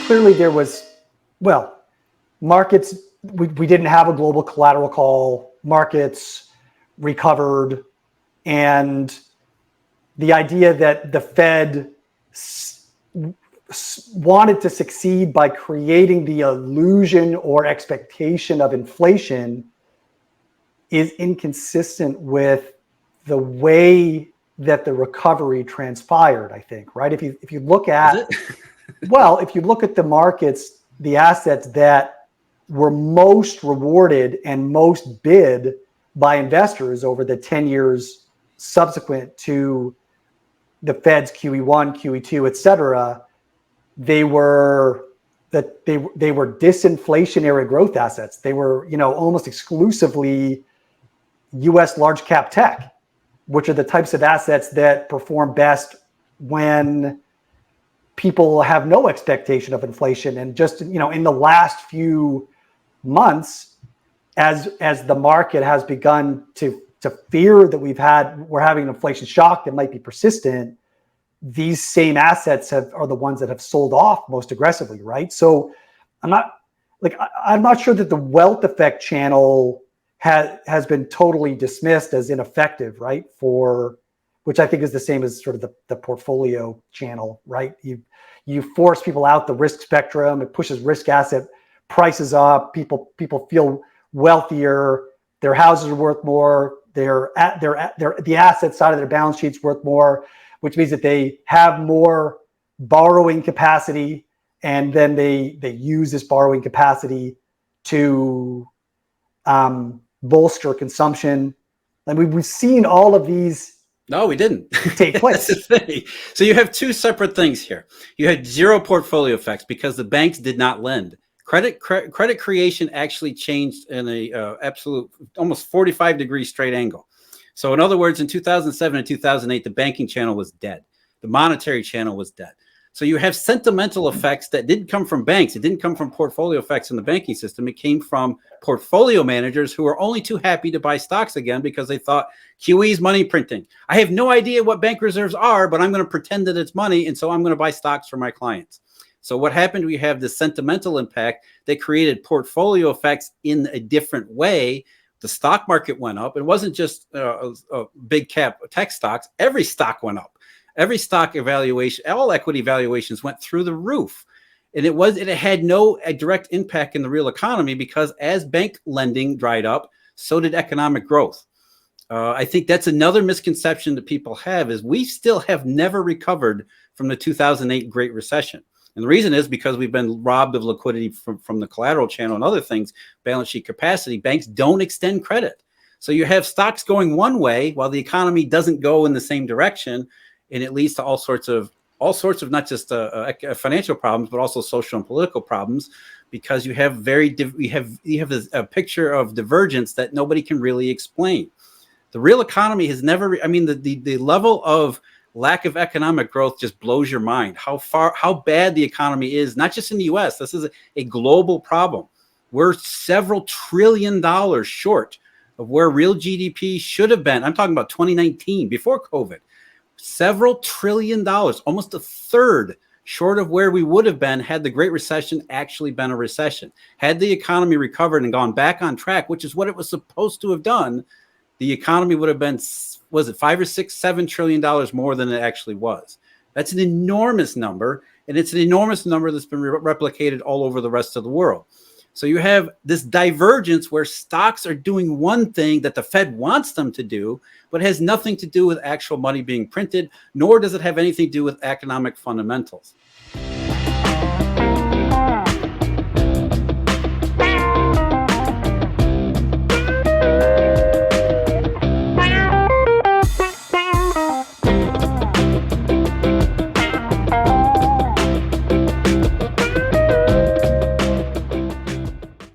clearly there was, well, markets, we didn't have a global collateral call, markets recovered, and the idea that the Fed wanted to succeed by creating the illusion or expectation of inflation is inconsistent with the way that the recovery transpired, I think, right? If you look at, well, if you look at the markets, the assets that were most rewarded and most bid by investors over the 10 years subsequent to the Fed's QE1, QE2, et cetera, they were disinflationary growth assets. They were, almost exclusively U.S. large cap tech, which are the types of assets that perform best when people have no expectation of inflation. And just, in the last few months, as the market has begun to fear that we're having an inflation shock that might be persistent, these same assets are the ones that have sold off most aggressively, right? So I'm not sure that the wealth effect channel has been totally dismissed as ineffective, right? Which I think is the same as sort of the portfolio channel, right? You force people out the risk spectrum, it pushes risk asset prices up, people feel wealthier, their houses are worth more, the asset side of their balance sheet's worth more, which means that they have more borrowing capacity, and then they use this borrowing capacity to bolster consumption. And we've seen all of these. No, we didn't take place. That's the thing. So you have two separate things here. You had zero portfolio effects because the banks did not lend. Credit creation actually changed in a absolute almost 45-degree straight angle. So in other words, in 2007 and 2008, the banking channel was dead. The monetary channel was dead. So you have sentimental effects that didn't come from banks. It didn't come from portfolio effects in the banking system. It came from portfolio managers who were only too happy to buy stocks again because they thought QE's money printing. I have no idea what bank reserves are, but I'm going to pretend that it's money. And so I'm going to buy stocks for my clients. So what happened? We have this sentimental impact that created portfolio effects in a different way. The stock market went up. It wasn't just big cap tech stocks. Every stock went up. Every stock evaluation, all equity valuations went through the roof. And it had no direct impact in the real economy because as bank lending dried up, so did economic growth. I think that's another misconception that people have is we still have never recovered from the 2008 Great Recession. And the reason is because we've been robbed of liquidity from the collateral channel and other things, balance sheet capacity. Banks don't extend credit. So you have stocks going one way while the economy doesn't go in the same direction. And it leads to all sorts of not just financial problems, but also social and political problems, because you have a picture of divergence that nobody can really explain. The real economy has never, the level of lack of economic growth just blows your mind. How bad the economy is, not just in the US. This is a global problem. We're several $1 trillion short of where real GDP should have been. I'm talking about 2019, before COVID. Several $1 trillion, almost a third short of where we would have been had the Great Recession actually been a recession. Had the economy recovered and gone back on track, which is what it was supposed to have done, the economy would have been, was it $5 or $6, $7 trillion more than it actually was. That's an enormous number, and it's an enormous number that's been replicated all over the rest of the world. So you have this divergence where stocks are doing one thing that the Fed wants them to do, but has nothing to do with actual money being printed, nor does it have anything to do with economic fundamentals.